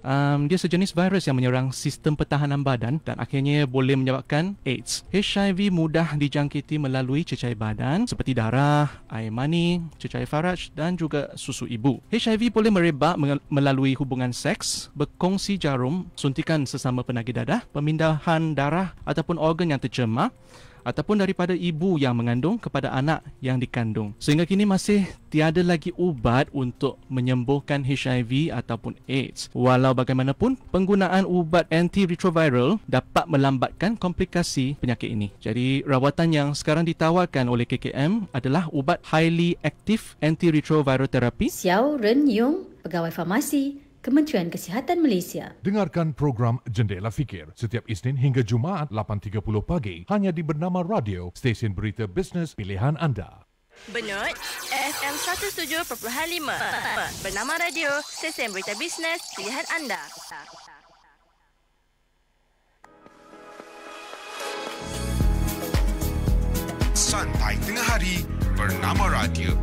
Dia sejenis virus yang menyerang sistem pertahanan badan dan akhirnya boleh menyebabkan AIDS. HIV mudah dijangkiti melalui cecair badan seperti darah, air mani, cecair faraj dan juga susu ibu. HIV boleh merebak melalui hubungan seks, berkongsi jarum, suntikan sesama penagih dadah, pemindahan darah ataupun organ yang tercemar, ataupun daripada ibu yang mengandung kepada anak yang dikandung. Sehingga kini masih tiada lagi ubat untuk menyembuhkan HIV ataupun AIDS. Walau bagaimanapun, penggunaan ubat antiretroviral dapat melambatkan komplikasi penyakit ini. Jadi, rawatan yang sekarang ditawarkan oleh KKM adalah ubat highly active antiretroviral therapy. Xiao Ren Yung, pegawai farmasi Kementerian Kesihatan Malaysia. Dengarkan program Jendela Fikir setiap Isnin hingga Jumaat 8.30 pagi hanya di Bernama Radio, stesen berita bisnes pilihan anda. Benut FM 107.5 Bernama Radio, stesen berita bisnes pilihan anda. Santai Tengah Hari Bernama Radio.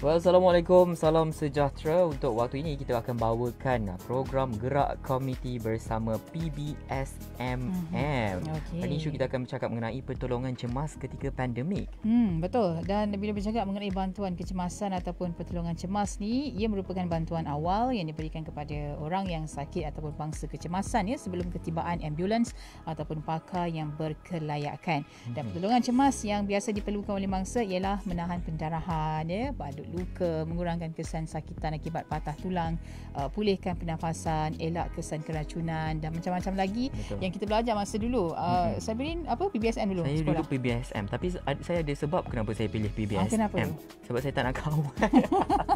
Assalamualaikum, salam sejahtera. Untuk waktu ini kita akan bawakan program Gerak Komuniti bersama PBSMM. Hari ini kita akan bercakap mengenai pertolongan cemas ketika pandemik. Betul. Dan bila bercakap mengenai bantuan kecemasan ataupun pertolongan cemas ni, ia merupakan bantuan awal yang diberikan kepada orang yang sakit ataupun bangsa kecemasan sebelum ketibaan ambulans ataupun pakar yang berkelayakan. Dan pertolongan cemas yang biasa diperlukan oleh mangsa ialah menahan pendarahan, badut luka, mengurangkan kesan sakitan akibat patah tulang, pulihkan pernafasan, elak kesan keracunan dan macam-macam lagi. Betul. Yang kita belajar masa dulu. Sabirin apa PBSM dulu? Saya sekolah? dulu PBSM, tapi saya ada sebab kenapa saya pilih PBSM. Kenapa? Sebab saya tak nak kawat.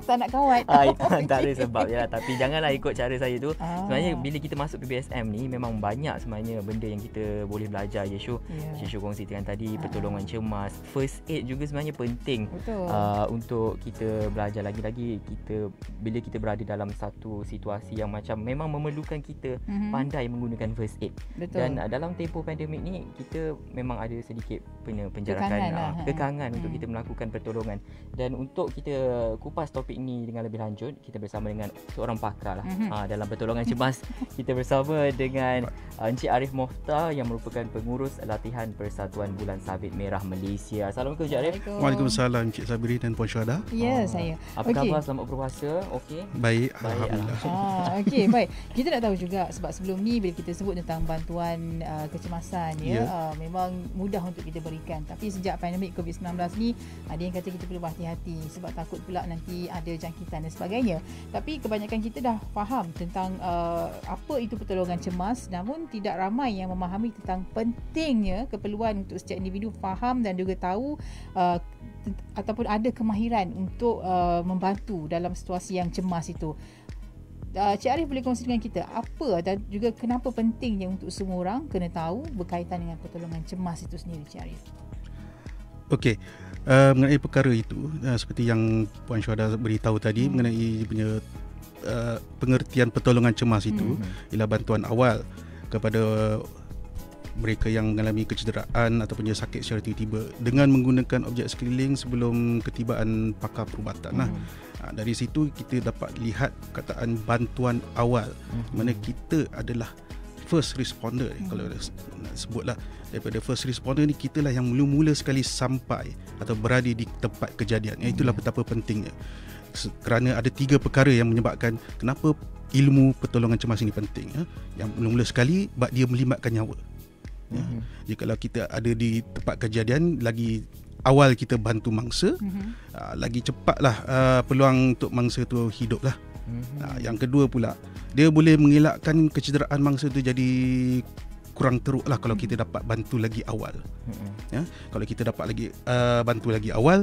Tak nak kawat. Itu antara sebab ya. Tapi janganlah ikut cara saya tu. Sebenarnya bila kita masuk PBSM ni memang banyak sebenarnya benda yang kita boleh belajar. Yeshu kongsi dengan tadi, pertolongan cemas, first aid juga sebenarnya penting. Untuk kita belajar. Lagi-lagi bila kita berada dalam satu situasi yang macam memang memerlukan kita pandai menggunakan first aid. Betul. Dan dalam tempoh pandemik ni kita memang ada sedikit penjarakan, kekangan untuk kita melakukan pertolongan. Dan untuk kita kupas topik ni dengan lebih lanjut, kita bersama dengan seorang pakar lah dalam pertolongan cemas. Kita bersama dengan Encik Arif Mokhtar yang merupakan pengurus latihan Persatuan Bulan Sabit Merah Malaysia. Assalamualaikum Encik Arif. Waalaikumsalam Encik Sabri dan Puan Syuhada. Ya, saya. Apa khabar? Selamat berpuasa. Okey. Baik, alhamdulillah. Okey, baik. Kita nak tahu juga sebab sebelum ni bila kita sebut tentang bantuan kecemasan memang mudah untuk kita berikan. Tapi sejak pandemik COVID-19 ni ada yang kata kita perlu berhati-hati sebab takut pula nanti ada jangkitan dan sebagainya. Tapi kebanyakan kita dah faham tentang apa itu pertolongan cemas, namun tidak ramai yang memahami tentang pentingnya keperluan untuk setiap individu faham dan juga tahu ataupun ada kemahiran untuk membantu dalam situasi yang cemas itu. Cik Arif boleh kongsi dengan kita apa dan juga kenapa pentingnya untuk semua orang kena tahu berkaitan dengan pertolongan cemas itu sendiri, Cik Arif? Okey, mengenai perkara itu seperti yang Puan Syuhada beritahu tadi mengenai punya pengertian pertolongan cemas itu ialah bantuan awal kepada mereka yang mengalami kecederaan ataupun sakit secara tiba-tiba dengan menggunakan objek sekeliling sebelum ketibaan pakar perubatan. Dari situ kita dapat lihat perkataan bantuan awal, mana kita adalah first responder. Kalau nak sebutlah daripada first responder ni, kita lah yang mula-mula sekali sampai atau berada di tempat kejadian. Itulah betapa pentingnya. Kerana ada 3 perkara yang menyebabkan kenapa ilmu pertolongan cemas ini penting. Yang mula-mula sekali, sebab dia melibatkan nyawa. Jikalau kita ada di tempat kejadian, lagi awal kita bantu mangsa, lagi cepatlah peluang untuk mangsa tu hidup lah. Yang kedua pula, dia boleh mengelakkan kecederaan mangsa tu jadi kurang teruk lah kalau kita dapat bantu lagi awal. Kalau kita dapat lagi bantu lagi awal,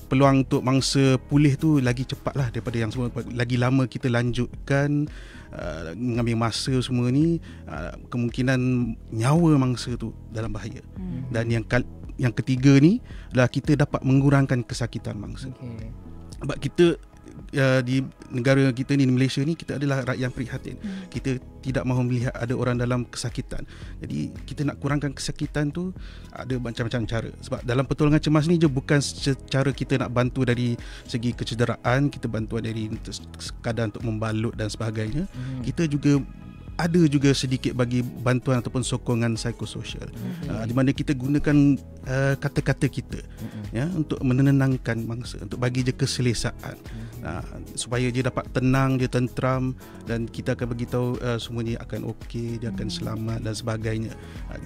peluang untuk mangsa pulih tu lagi cepat lah daripada yang semua. Lagi lama kita lanjutkan mengambil masa semua ni, kemungkinan nyawa mangsa tu dalam bahaya. Dan yang ketiga ni adalah kita dapat mengurangkan kesakitan mangsa. Sebab kita di negara kita ni, Malaysia ni, kita adalah rakyat yang prihatin. Kita tidak mahu melihat ada orang dalam kesakitan. Jadi kita nak kurangkan kesakitan tu ada macam-macam cara. Sebab dalam pertolongan cemas ni je bukan secara kita nak bantu dari segi kecederaan, kita bantuan dari sekadar untuk membalut dan sebagainya. Kita juga ada juga sedikit bagi bantuan ataupun sokongan psikososial, di mana kita gunakan kata-kata kita ya untuk menenangkan mangsa, untuk bagi dia keselesaan, supaya dia dapat tenang, dia tenteram, dan kita akan beritahu semuanya akan okey, dia akan selamat dan sebagainya.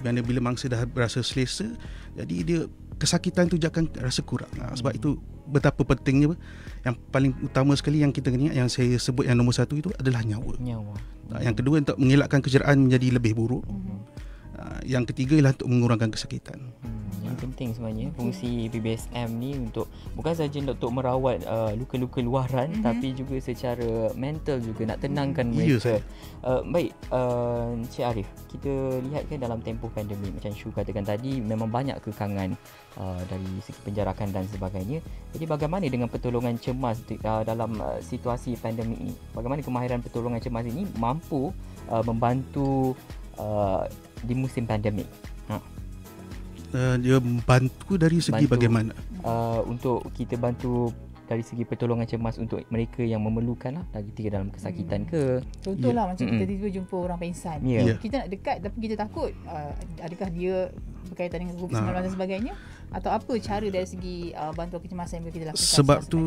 Di mana bila mangsa dah berasa selesa, jadi dia kesakitan tu dia akan rasa kurang. Sebab itu betapa pentingnya, yang paling utama sekali yang kita kena ingat, yang saya sebut yang nombor satu itu adalah nyawa. Yang kedua untuk mengelakkan kecederaan menjadi lebih buruk. Yang ketiga ialah untuk mengurangkan kesakitan. Yang penting sebenarnya fungsi PBSM ni untuk bukan saja untuk merawat luka-luka luaran, tapi juga secara mental juga nak tenangkan mereka. Baik, Encik Arif, kita lihat kan dalam tempoh pandemik, macam Shu katakan tadi, memang banyak kekangan dari segi penjarakan dan sebagainya. Jadi bagaimana dengan pertolongan cemas dalam situasi pandemik ini? Bagaimana kemahiran pertolongan cemas ini mampu membantu di musim pandemik? Dia bantu dari segi bagaimana? Untuk kita bantu dari segi pertolongan cemas untuk mereka yang memerlukan lah, lagi ketika dalam kesakitan ke. Contohlah macam kita tiba-tiba jumpa orang pengsan. Kita nak dekat tapi kita takut adakah dia berkaitan dengan COVID-19 dan sebagainya, atau apa cara dari segi bantuan kecemasan yang boleh kita lakukan? Sebab tu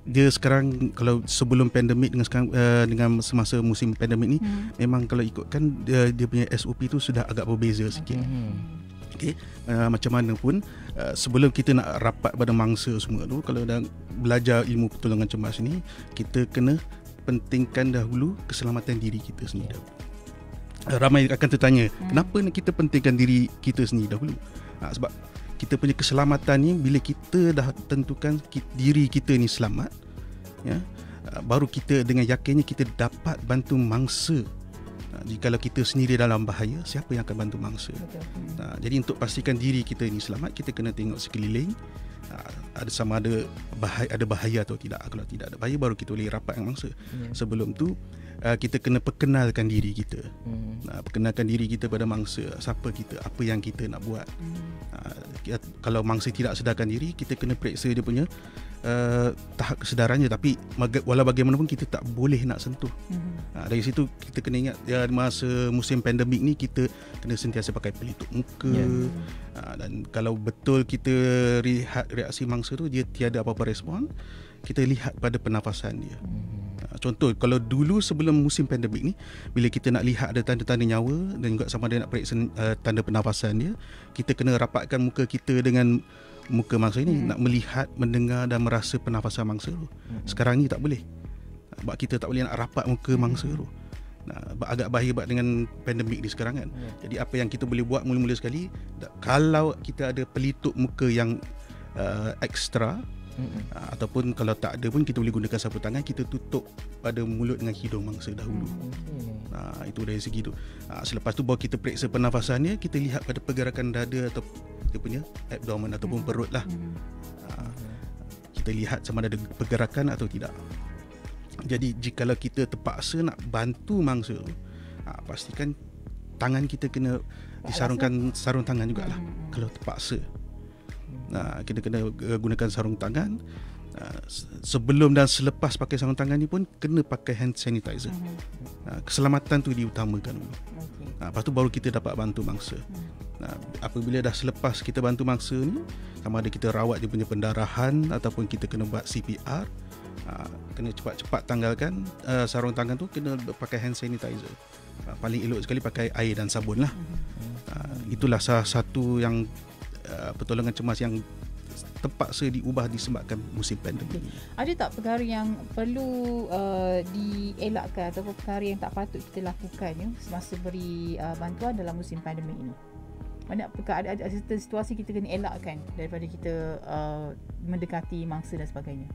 dia sekarang, kalau sebelum pandemik dengan sekarang, dengan semasa musim pandemik ni, memang kalau ikutkan dia punya SOP tu sudah agak berbeza sikit. Okay. Macam mana pun sebelum kita nak rapat pada mangsa semua tu, kalau dah belajar ilmu pertolongan cemas ni, kita kena pentingkan dahulu keselamatan diri kita sendiri dahulu. Ramai akan tertanya, kenapa kita pentingkan diri kita sendiri dahulu? Sebab kita punya keselamatan ni, bila kita dah tentukan diri kita ni selamat, ya, baru kita dengan yakinnya kita dapat bantu mangsa. Jikalau kita sendiri dalam bahaya, siapa yang akan bantu mangsa? Jadi untuk pastikan diri kita ini selamat, kita kena tengok sekeliling, ada sama ada bahaya atau tidak. Kalau tidak ada bahaya, baru kita boleh rapat dengan mangsa. Sebelum tu kita kena perkenalkan diri kita. Perkenalkan diri kita pada mangsa, siapa kita, apa yang kita nak buat. Kalau mangsa tidak sedarkan diri, kita kena periksa dia punya tahap kesedarannya, tapi walau bagaimanapun kita tak boleh nak sentuh. Dari situ kita kena ingat, masa musim pandemik ni kita kena sentiasa pakai pelitup muka. Dan kalau betul kita lihat reaksi mangsa tu dia tiada apa-apa respon, kita lihat pada pernafasan dia. Contoh, kalau dulu sebelum musim pandemik ni, bila kita nak lihat ada tanda-tanda nyawa dan juga sama ada nak periksa tanda pernafasan dia, kita kena rapatkan muka kita dengan muka mangsa ini, nak melihat, mendengar dan merasa pernafasan mangsa tu. Sekarang ni tak boleh, sebab kita tak boleh nak rapat muka mangsa tu. Agak bahaya dengan pandemik ni sekarang kan. Jadi apa yang kita boleh buat mula-mula sekali, kalau kita ada pelitup muka yang ekstra, ataupun kalau tak ada pun kita boleh gunakan sapu tangan, kita tutup pada mulut dengan hidung mangsa dahulu. Itu dari segi tu. Selepas tu baru kita periksa pernafasannya, kita lihat pada pergerakan dada atau dia punya abdomen ataupun perut lah. Kita lihat sama ada pergerakan atau tidak. Jadi jikalau kita terpaksa nak bantu mangsa, pastikan tangan kita kena disarungkan sarung tangan jugalah. Kalau terpaksa, kita kena gunakan sarung tangan. Sebelum dan selepas pakai sarung tangan ni pun kena pakai hand sanitizer. Keselamatan tu diutamakan dulu. Lepas tu baru kita dapat bantu mangsa. Apabila dah selepas kita bantu mangsa ni, sama ada kita rawat dia punya pendarahan ataupun kita kena buat CPR, kena cepat-cepat tanggalkan sarung tangan tu, kena pakai hand sanitizer. Paling elok sekali pakai air dan sabun lah. Itulah salah satu yang pertolongan cemas yang terpaksa diubah disebabkan musim pandemik. Ada tak perkara yang perlu dielakkan atau perkara yang tak patut kita lakukan semasa beri bantuan dalam musim pandemik ini? Mana perkara ada situasi kita kena elakkan daripada kita mendekati mangsa dan sebagainya?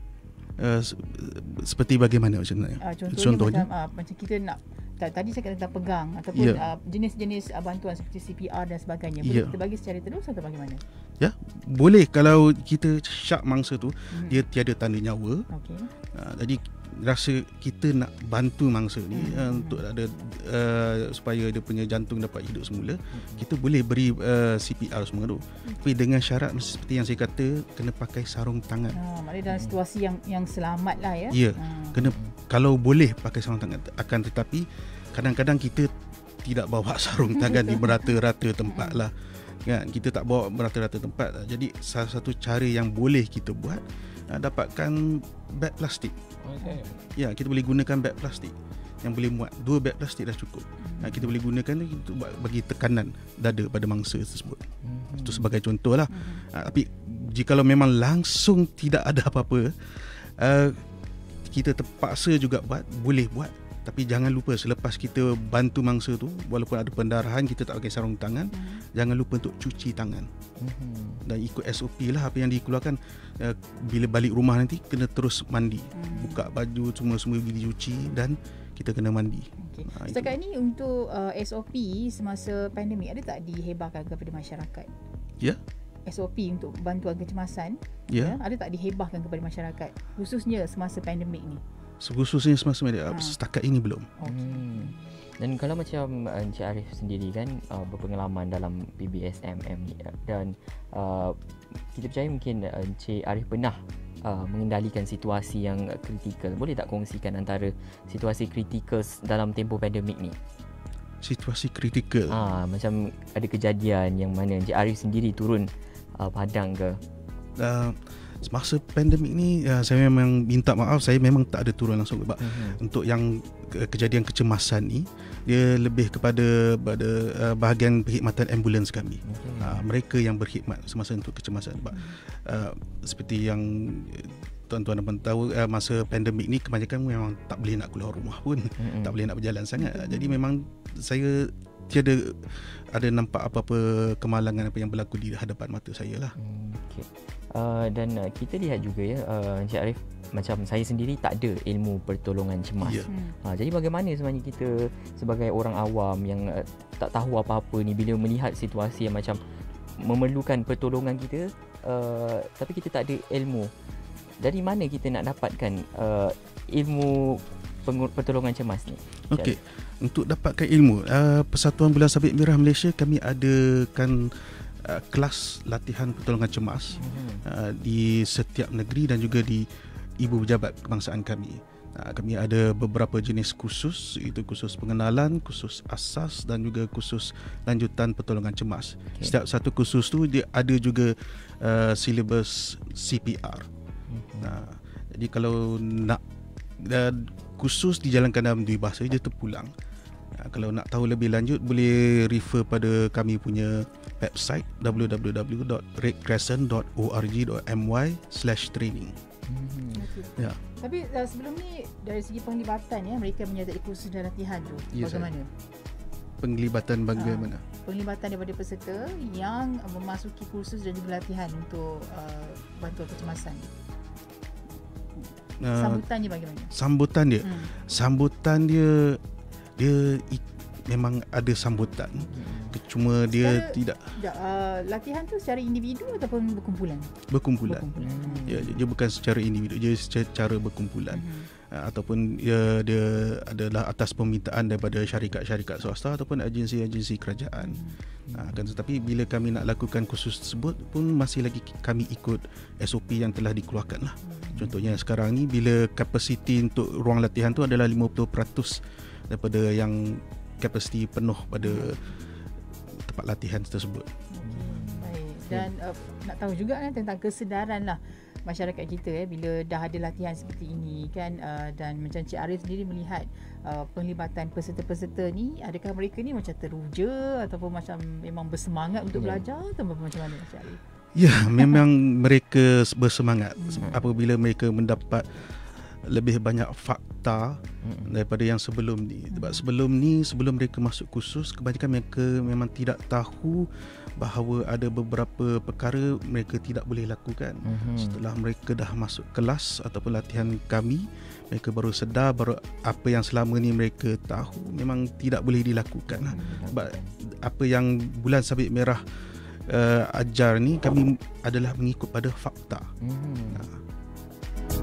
Seperti bagaimana macam mana? Contohnya macam kita nak tadi saya kata tentang pegang ataupun jenis-jenis bantuan seperti CPR dan sebagainya. Boleh kita bagi secara terus atau bagaimana? Ya, boleh kalau kita syak mangsa tu dia tiada tanda nyawa. Okey. Jadi rasa kita nak bantu mangsa ni untuk ada supaya dia punya jantung dapat hidup semula, kita boleh beri CPR semua tu. Tapi dengan syarat seperti yang saya kata, kena pakai sarung tangan. Maknanya dalam situasi yang selamat lah ya. Ya, kena kalau boleh pakai sarung tangan. Akan tetapi kadang-kadang kita tidak bawa sarung tangan di merata-rata tempat lah. Kan, kita tak bawa merata-rata tempat. Jadi salah satu cara yang boleh kita buat, dapatkan beg plastik. Okay. Ya, kita boleh gunakan beg plastik yang boleh muat 2 beg plastik dah cukup. Kita boleh gunakan untuk bagi tekanan dada pada mangsa tersebut. Itu sebagai contoh lah. Tapi jikalau memang langsung tidak ada apa-apa, kita terpaksa juga buat, boleh buat. Tapi jangan lupa selepas kita bantu mangsa tu, walaupun ada pendarahan, kita tak pakai sarung tangan, jangan lupa untuk cuci tangan. Dan ikut SOP lah apa yang dikeluarkan. Bila balik rumah nanti kena terus mandi, buka baju semua dicuci dan kita kena mandi. Setakat ini untuk SOP semasa pandemik ada tak dihebahkan kepada masyarakat? Ya. SOP untuk bantuan kecemasan ada tak dihebahkan kepada masyarakat khususnya semasa pandemik ni? Khususnya semasa media setakat ini belum. Dan kalau macam Encik Arif sendiri kan berpengalaman dalam PBSMM ni, dan kita percaya mungkin Encik Arif pernah mengendalikan situasi yang kritikal. Boleh tak kongsikan antara situasi kritikal dalam tempoh pandemik ni? Situasi kritikal? Macam ada kejadian yang mana Encik Arif sendiri turun padang ke? Semasa pandemik ni saya memang minta maaf, saya memang tak ada turun langsung sebab untuk yang kejadian kecemasan ni dia lebih kepada bahagian perkhidmatan ambulans kami. Mereka yang berkhidmat semasa untuk kecemasan sebab seperti yang tuan-tuan dan tahu, masa pandemik ni kebanyakan memang tak boleh nak keluar rumah pun, tak boleh nak berjalan sangat. Jadi memang saya tiada ada nampak apa-apa kemalangan apa yang berlaku di hadapan mata saya lah. Dan kita lihat juga ya, Encik Arif, macam saya sendiri tak ada ilmu pertolongan cemas. Jadi bagaimana sebenarnya kita sebagai orang awam yang tak tahu apa-apa ni, bila melihat situasi yang macam memerlukan pertolongan kita, tapi kita tak ada ilmu, dari mana kita nak dapatkan ilmu pertolongan cemas ni? Okey, untuk dapatkan ilmu, Persatuan Bulan Sabit Merah Malaysia kami adakan kelas latihan pertolongan cemas di setiap negeri dan juga di ibu pejabat kebangsaan kami. Kami ada beberapa jenis kursus, iaitu kursus pengenalan, kursus asas dan juga kursus lanjutan pertolongan cemas. Setiap satu kursus tu dia ada juga silibus CPR. Jadi kalau nak kursus dijalankan dalam 2 bahasa, dia terpulang. Kalau nak tahu lebih lanjut, boleh refer pada kami punya website www.redcrescent.org.my/training. Ya. Tapi sebelum ni dari segi penglibatan mereka menyertai kursus dan latihan tu bagaimana? Penglibatan bagaimana? Penglibatan daripada peserta yang memasuki kursus dan juga latihan untuk bantuan kecemasan. Sambutannya bagaimana? Sambutan dia memang ada sambutan, cuma dia tidak latihan tu secara individu ataupun berkumpulan. Ya, dia bukan secara individu, dia secara berkumpulan. Ataupun dia adalah atas permintaan daripada syarikat-syarikat swasta ataupun agensi-agensi kerajaan. Tetapi bila kami nak lakukan kursus tersebut pun masih lagi kami ikut SOP yang telah dikeluarkan lah. Contohnya sekarang ni bila kapasiti untuk ruang latihan tu adalah 50% daripada yang kapasiti penuh pada tempat latihan tersebut. Baik. Dan nak tahu juga tentang kesedaran lah masyarakat kita bila dah ada latihan seperti ini kan, dan macam Cik Arif sendiri melihat penglibatan peserta-peserta ni, adakah mereka ni macam teruja ataupun macam memang bersemangat untuk belajar atau macam mana Cik Arif? Ya, memang mereka bersemangat apabila mereka mendapat lebih banyak fakta daripada yang sebelum ni. Sebab sebelum mereka masuk kursus, kebanyakan mereka memang tidak tahu bahawa ada beberapa perkara mereka tidak boleh lakukan. Setelah mereka dah masuk kelas ataupun latihan kami, mereka baru sedar baru apa yang selama ni mereka tahu memang tidak boleh dilakukan. Sebab apa yang Bulan Sabit Merah ajar ni, kami adalah mengikut pada fakta.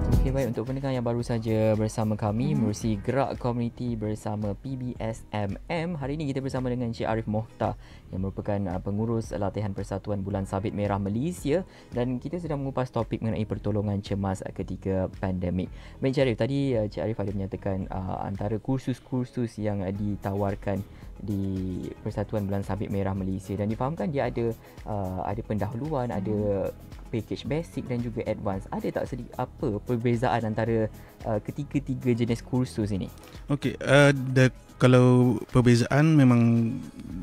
Okey, baik, untuk pendengar yang baru saja bersama kami menerusi Gerak Komuniti bersama PBSMM. Hari ini kita bersama dengan Encik Arif Mohtar yang merupakan pengurus latihan Persatuan Bulan Sabit Merah Malaysia, dan kita sedang mengupas topik mengenai pertolongan cemas ketika pandemik. Baik Encik Arif, tadi Encik Arif ada menyatakan antara kursus-kursus yang ditawarkan di Persatuan Bulan Sabit Merah Malaysia, dan difahamkan dia ada pendahuluan, ada package basic dan juga advance. Ada tak sedikit apa perbezaan antara ketiga-tiga jenis kursus ini? Okey, kalau perbezaan memang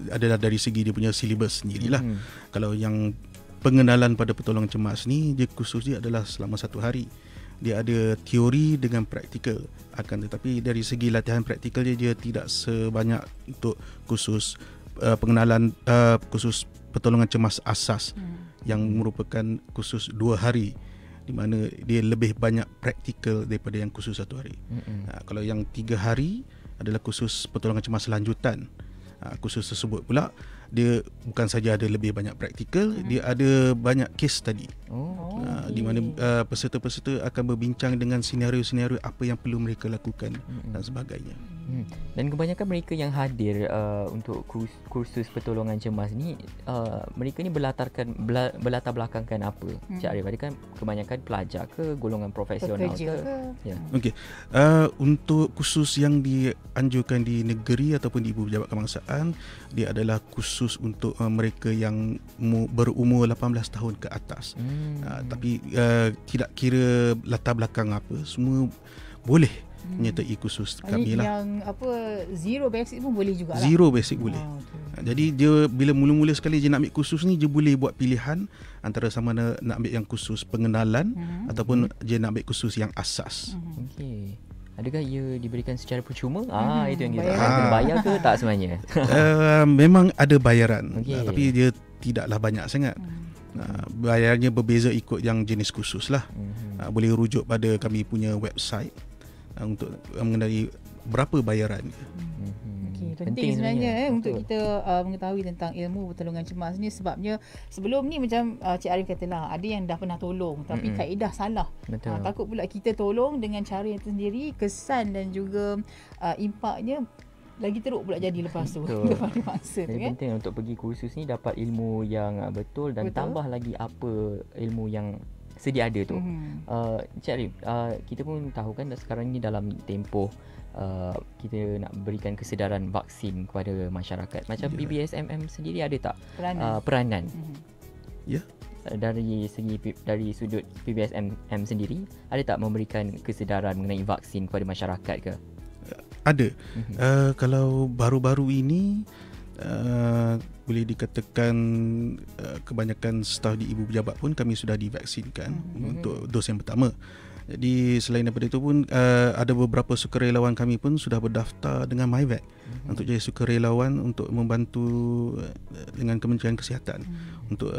adalah dari segi dia punya silibus sendirilah. Kalau yang pengenalan pada pertolongan cemas ni, dia kursus dia adalah selama 1 hari. Dia ada teori dengan praktikal. Akan tetapi dari segi latihan praktikal dia tidak sebanyak untuk kursus pengenalan kursus pertolongan cemas asas yang merupakan kursus 2 hari, di mana dia lebih banyak praktikal daripada yang kursus 1 hari. Kalau yang 3 hari adalah kursus pertolongan cemas lanjutan. Kursus tersebut pula dia bukan saja ada lebih banyak praktikal, dia ada banyak case study. Di mana peserta-peserta akan berbincang dengan senario-senario apa yang perlu mereka lakukan dan sebagainya. Dan kebanyakan mereka yang hadir untuk kursus pertolongan cemas ni, mereka ni berlatar belakangkan apa? Cik Arif, ada kan kebanyakan pelajar ke, golongan profesional ke? Ya. Okey. Untuk kursus yang dianjurkan di negeri ataupun di Ibu Pejabat Kebangsaan, dia adalah kursus untuk mereka yang berumur 18 tahun ke atas. Tapi tidak kira latar belakang apa, semua boleh menyertai kursus kami lah. Yang zero basic pun boleh juga lah. Zero basic boleh. Jadi dia bila mula-mula sekali dia nak ambil kursus ni, dia boleh buat pilihan antara sama ada nak ambil yang kursus pengenalan ataupun dia nak ambil kursus yang asas. Okey. Adakah ia diberikan secara percuma? Itu yang kita kena bayar ke tak sebenarnya? Memang ada bayaran, tapi dia tidaklah banyak sangat. Bayarnya berbeza ikut yang jenis kursus lah. Boleh rujuk pada kami punya website untuk mengenali berapa bayaran. Penting sebenarnya untuk kita mengetahui tentang ilmu pertolongan cemas ni, sebabnya sebelum ni macam Cik Arif katalah, ada yang dah pernah tolong tapi kaedah salah. Takut pula kita tolong dengan cara yang tersendiri, kesan dan juga impaknya lagi teruk pula jadi lepas tu. Lepas masa tu kan. Penting untuk pergi kursus ni dapat ilmu yang betul dan tambah lagi apa ilmu yang sedia ada tu. Cik Arif, kita pun tahu kan sekarang ni dalam tempoh kita nak berikan kesedaran vaksin kepada masyarakat. Macam PBSMM sendiri ada tak peranan? Ya. Dari sudut PBSMM sendiri, ada tak memberikan kesedaran mengenai vaksin kepada masyarakat ke? Ada. Kalau baru-baru ini boleh dikatakan kebanyakan staf di Ibu Pejabat pun kami sudah divaksinkan untuk dos yang pertama. Jadi selain daripada itu pun ada beberapa sukarelawan kami pun sudah berdaftar dengan MyVac untuk jadi sukarelawan untuk membantu dengan Kementerian Kesihatan untuk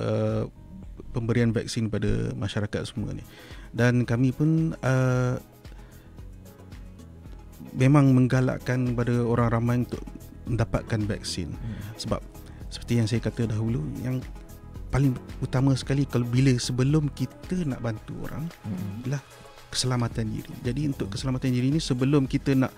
pemberian vaksin pada masyarakat semua ni. Dan kami pun memang menggalakkan kepada orang ramai untuk mendapatkan vaksin. Sebab seperti yang saya kata dahulu, yang paling utama sekali sebelum kita nak bantu orang ialah keselamatan diri. Jadi untuk keselamatan diri ni, sebelum kita nak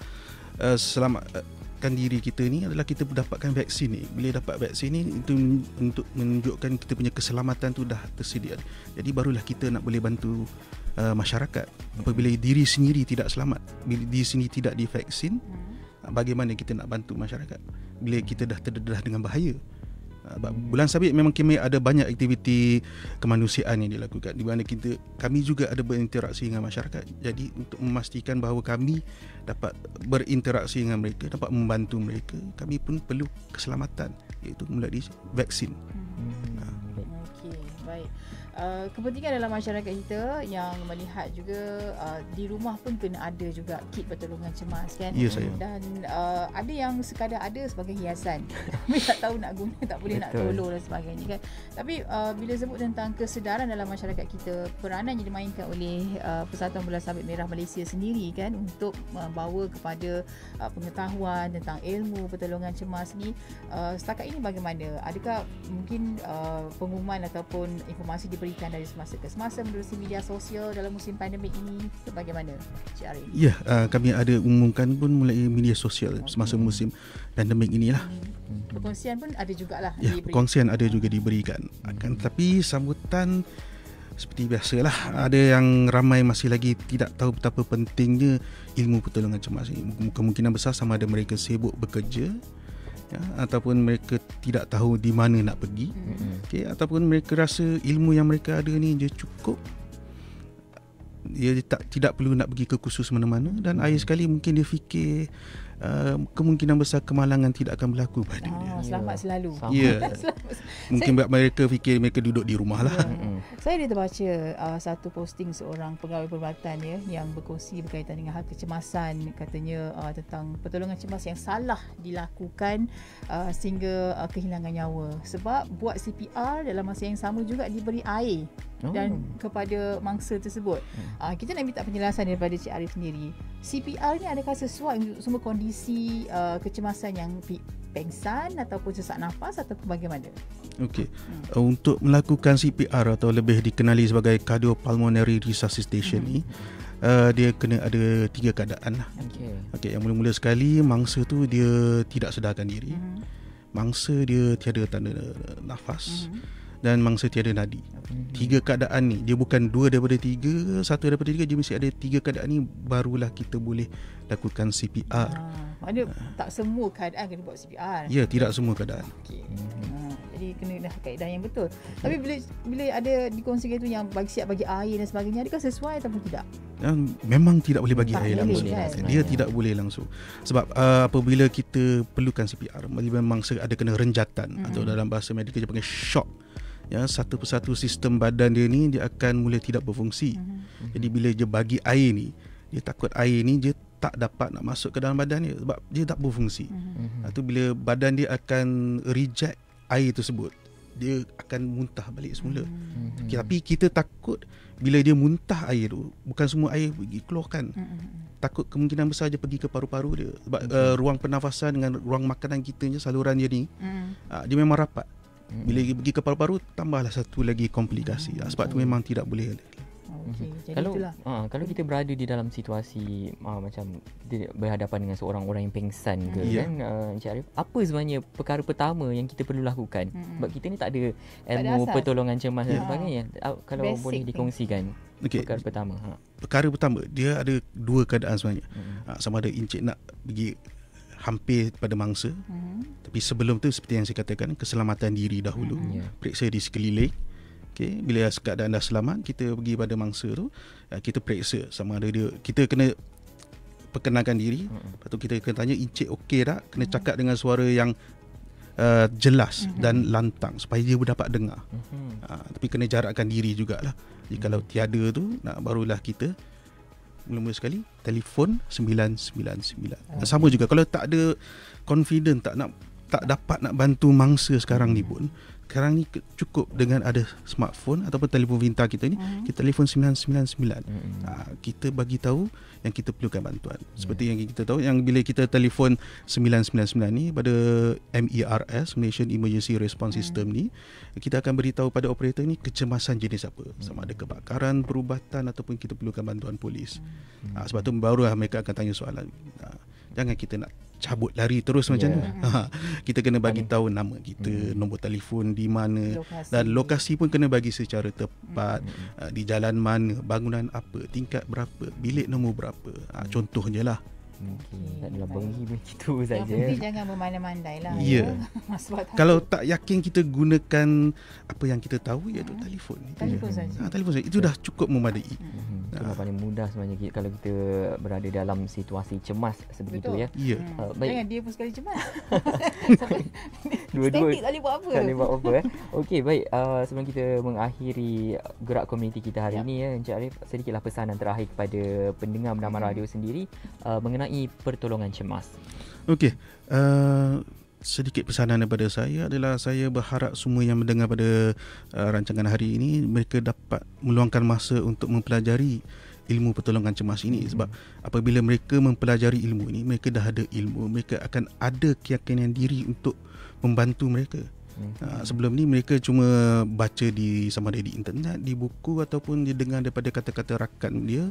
selamatkan diri kita ni, adalah kita mendapatkan vaksin ni. Bila dapat vaksin ni, itu untuk menunjukkan kita punya keselamatan tu dah tersedia. Jadi barulah kita nak boleh bantu masyarakat. Apabila diri sendiri tidak selamat, bila diri sendiri tidak divaksin, bagaimana kita nak bantu masyarakat bila kita dah terdedah dengan bahaya? Bulan Sabit memang kami ada banyak aktiviti kemanusiaan yang dilakukan, di mana kami juga ada berinteraksi dengan masyarakat. Jadi untuk memastikan bahawa kami dapat berinteraksi dengan mereka, dapat membantu mereka, kami pun perlu keselamatan, iaitu melalui vaksin. Okey, baik. kepentingan dalam masyarakat kita yang melihat juga di rumah pun kena ada juga kit pertolongan cemas kan. Ya, saya. Dan ada yang sekadar ada sebagai hiasan. Tapi tak tahu nak guna, tak boleh nak tolong dan sebagainya kan. Tapi bila sebut tentang kesedaran dalam masyarakat kita, peranan yang dimainkan oleh Persatuan Bola Sabit Merah Malaysia sendiri kan untuk membawa kepada pengetahuan tentang ilmu pertolongan cemas ni, setakat ini bagaimana? Adakah mungkin pengumuman ataupun informasi diberikan dari semasa ke semasa menerusi media sosial dalam musim pandemik ini, bagaimana Cik Arif? Ya, kami ada umumkan pun melalui media sosial semasa musim pandemik inilah. Perkongsian pun ada jugalah Ya, perkongsian ada juga diberikan. Tapi sambutan seperti biasalah, ada yang ramai masih lagi tidak tahu betapa pentingnya ilmu pertolongan cemas ini. Kemungkinan besar sama ada mereka sibuk bekerja, ya, ataupun mereka tidak tahu di mana nak pergi, ataupun mereka rasa ilmu yang mereka ada ni je cukup, dia tidak perlu nak pergi ke kursus mana-mana. Dan akhir sekali mungkin dia fikir kemungkinan besar kemalangan tidak akan berlaku pada dia. Selamat selalu. Ya. Mungkin mereka fikir mereka duduk di rumah lah. Saya ada terbaca satu posting seorang pegawai perubatan yang berkongsi berkaitan dengan hal kecemasan, katanya tentang pertolongan cemas yang salah dilakukan sehingga kehilangan nyawa. Sebab buat CPR dalam masa yang sama juga diberi air dan kepada mangsa tersebut. Kita nak minta penjelasan daripada Cik Arif sendiri. CPR ni adakah sesuai untuk semua kondisi kecemasan yang pengsan ataupun sesak nafas ataupun bagaimana? Okey. Untuk melakukan CPR atau lebih dikenali sebagai cardiopulmonary resuscitation ni, dia kena ada 3 keadaan lah. Okey, yang mula-mula sekali mangsa tu dia tidak sedarkan diri. Mangsa dia tiada tanda nafas. Dan mangsa tiada nadi. 3 keadaan ni, dia bukan 2 daripada 3, 1 daripada 3, dia mesti ada 3 keadaan ni barulah kita boleh lakukan CPR. Maknanya tak semua keadaan kena buat CPR. Ya, tidak semua keadaan. Okey. Jadi kena dah kaedah yang betul. Tapi bila ada dikongsikan itu yang siap bagi air dan sebagainya, adakah sesuai ataupun tidak? Memang tidak boleh bagi tak air langsung. Dia tidak boleh langsung. Sebab apabila kita perlukan CPR, memang ada kena renjatan atau dalam bahasa medikal dia panggil shock. Ya, satu persatu sistem badan dia ni dia akan mula tidak berfungsi. Jadi bila dia bagi air ni, dia takut air ni dia tak dapat nak masuk ke dalam badan dia sebab dia tak berfungsi. Itu bila badan dia akan reject air tersebut, dia akan muntah balik semula. Tapi kita takut bila dia muntah air tu, bukan semua air pergi keluarkan. Takut kemungkinan besar dia pergi ke paru-paru dia. Sebab ruang pernafasan dengan ruang makanan kita je, saluran dia ni, dia memang rapat. Bila pergi ke paru-paru, tambahlah satu lagi komplikasi. Sebab tu memang tidak boleh. Kalau kita berada di dalam situasi macam kita berhadapan dengan seorang orang yang pengsan ke, kan Encik Arif, apa sebenarnya perkara pertama yang kita perlu lakukan? Sebab kita ni tak ada ilmu pertolongan cemas dan sebagainya. Kalau basic boleh dikongsikan. Perkara pertama. Perkara pertama, dia ada 2 keadaan sebenarnya. Sama ada Encik nak pergi hampir pada mangsa, tapi sebelum tu seperti yang saya katakan, keselamatan diri dahulu. Periksa di sekeliling. Okay, bila keadaan dah selamat, kita pergi pada mangsa tu, kita periksa sama ada dia, kita kena perkenalkan diri. Lepas tu kita kena tanya, Encik okey tak? Kena cakap dengan suara yang jelas dan lantang supaya dia dapat dengar. Tapi kena jarakkan diri jugalah. Jadi kalau tiada tu, barulah kita mula-mula sekali telefon 999. Sama juga kalau tak ada confident, tak dapat nak bantu mangsa sekarang ni pun, sekarang ni cukup dengan ada smartphone ataupun telefon pintar kita ni, kita telefon 999. Kita bagi tahu yang kita perlukan bantuan. Seperti yang kita tahu, yang bila kita telefon 999 ni pada MERS, Malaysian Emergency Response System ni, kita akan beritahu pada operator ni kecemasan jenis apa, sama ada kebakaran, perubatan ataupun kita perlukan bantuan polis. Sebab tu barulah mereka akan tanya soalan. Jangan kita nak cabut lari terus macam tu. Kita kena bagi tahu nama kita, nombor telefon di mana, dan lokasi pun kena bagi secara tepat. Di jalan mana, bangunan apa, tingkat berapa, bilik nombor berapa. Contohnya lah. Tak adalah bengi begitu saja. Yang penting jangan bermandai-mandai lah. Ya. Kalau tak yakin, kita gunakan apa yang kita tahu, iaitu telefon. Telefon saja. Telefon saja. Itu dah cukup memadai. Itu paling mudah sebenarnya kalau kita berada dalam situasi cemas sebegitu. Betul. Ya. Ya. Baik. Jangan dia pun sekali cemas. Dua-dua Statik tak boleh buat apa. tak boleh buat apa. Okey, baik. Sebelum kita mengakhiri gerak komuniti kita hari ini Encik Arif, sedikitlah pesanan terakhir kepada pendengar Bernama Radio sendiri mengenai pertolongan cemas. Okey. Sedikit pesanan daripada saya adalah saya berharap semua yang mendengar pada rancangan hari ini mereka dapat meluangkan masa untuk mempelajari ilmu pertolongan cemas ini, sebab apabila mereka mempelajari ilmu ini, mereka dah ada ilmu, mereka akan ada keyakinan diri untuk membantu mereka. Sebelum ni mereka cuma baca sama ada di internet, di buku ataupun dia dengar daripada kata-kata rakan dia.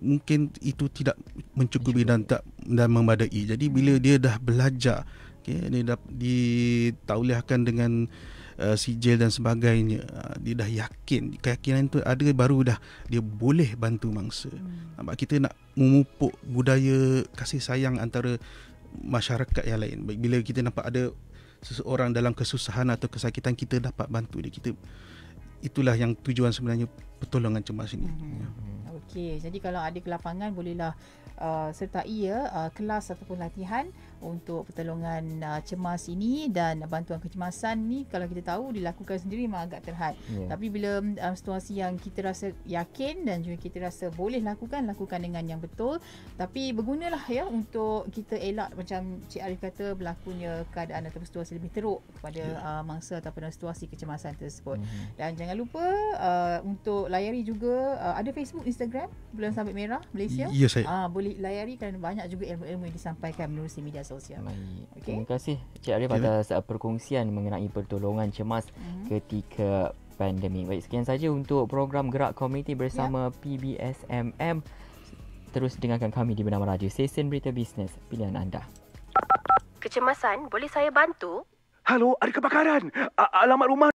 Mungkin itu tidak mencukupi dan memadai. Jadi bila dia dah belajar, dia dah ditauliahkan dengan sijil dan sebagainya, dia dah yakin, keyakinan itu ada, baru dah dia boleh bantu mangsa. Nampak, kita nak memupuk budaya kasih sayang antara masyarakat yang lain. Bila kita nampak ada seseorang dalam kesusahan atau kesakitan, kita dapat bantu dia. Itulah yang tujuan sebenarnya pertolongan cemas ini. Okey, jadi kalau ada kelapangan bolehlah sertai kelas ataupun latihan untuk pertolongan cemas ini, dan bantuan kecemasan ni kalau kita tahu dilakukan sendiri memang agak terhad. Tapi bila situasi yang kita rasa yakin dan juga kita rasa boleh lakukan dengan yang betul, tapi bergunalah untuk kita elak macam Cik Arif kata berlakunya keadaan atau situasi lebih teruk kepada mangsa ataupun situasi kecemasan tersebut. Dan jangan lupa untuk layari juga ada Facebook, Instagram Bulan Sabit Merah Malaysia. Ya, saya. Boleh layari kerana banyak juga ilmu-ilmu yang disampaikan melalui media sosial. Terima kasih Cik Arif atas perkongsian mengenai pertolongan cemas ketika pandemik. Baik, sekian saja untuk program Gerak Komuniti bersama PBSMM. Terus dengarkan kami di Bernama Radio, stesen berita bisnes pilihan anda. Kecemasan, boleh saya bantu? Halo, ada kebakaran. Alamat rumah